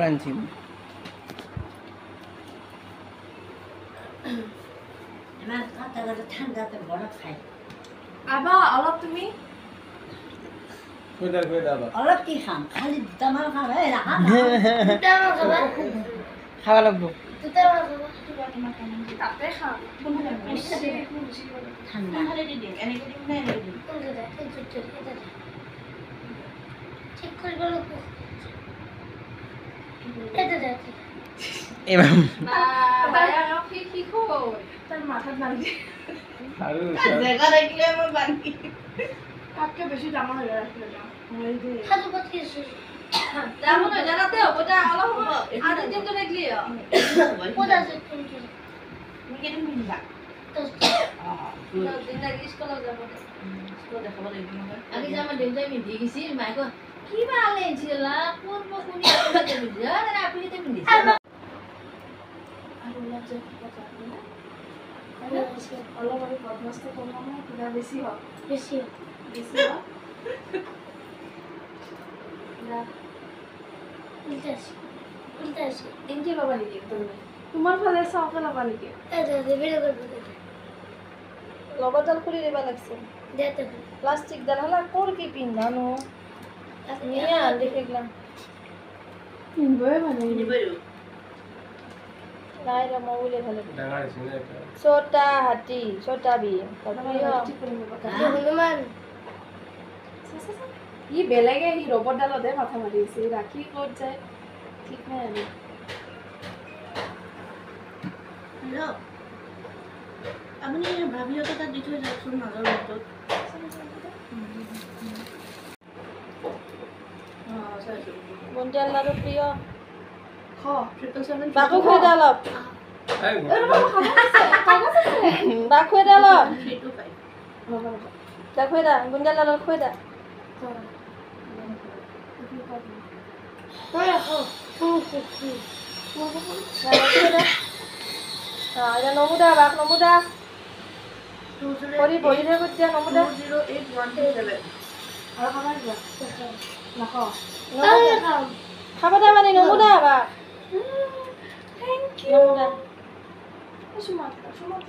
আনছি ঠান্ডাতে বরফ খাই আবা অলপ তুমি অলপ কি খাম খালি দুটামান খাম এই ৰাখা খাব লাগব তাতে খাম ঠাণ্ডা তাৰ মাথাত বান্ধি আৰু জেগা দেখিলে মই বান্ধি তাতকে বেছি ডাঙৰ হৈ ৰাখিলে ডাঙৰ হৈ জানাতে হ'ব দা অলপ হ'ব আজি দিনটো দেখলি দিন লাগি স্কুলত যাব দে স্কুলত দেখাব লাগিব নহয় আজি যে আমাৰ দেউতাই পিন্ধি গৈছিল মায়ে কয় কিবা আনিছিলা কোনব কোনি আপোনাকে পিন্ধি আপুনি পিন্ধিছে আৰু অলপ যে অলপ আৰু বদমাছটো কম নহয় কিবা বেছি হওক বেছি হওক এনেকে ল'বা নেকি তুমি তোমাৰ ফালে চাওকে ল'বা নেকি লগৰডাল খুলি দিব লাগছে প্লাষ্টিকডাল হ'লে ক'ৰ কি পিন্ধানো দেখি গেলাম পিন্ধিবই মানে নাই রে মোবাইলে ভালো ছোটা হাতি ছোটা বিয়ে হনুমান ই বেলেগে ই ৰবটডালতে মাথা মাৰি আছে ৰাখি ক'ত যায় ঠিক নাই আৰু হেল্ল' আপুনি ভাবিহঁতে তাত দি থৈ যাওকচোন মাজৰ ৰুমটোত বন্দিয়াল লাৰু প্ৰিয় খ777 বাকু খুৱাই দে অলপ বাক খুৱাই দে অলপ 325 দে খুৱাই দে বন্দিয়াল লাৰু খুৱাই দে এতিয়া নমুদা বাক নমুদা কৰি বহি থাকো এতিয়া নমুদা 208127 আৰু খাবা দিয়া নাখাওঁ খাব দে মানে নমুদা বাক থেংক ইউ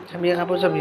চাবি কাপোৰ চাবি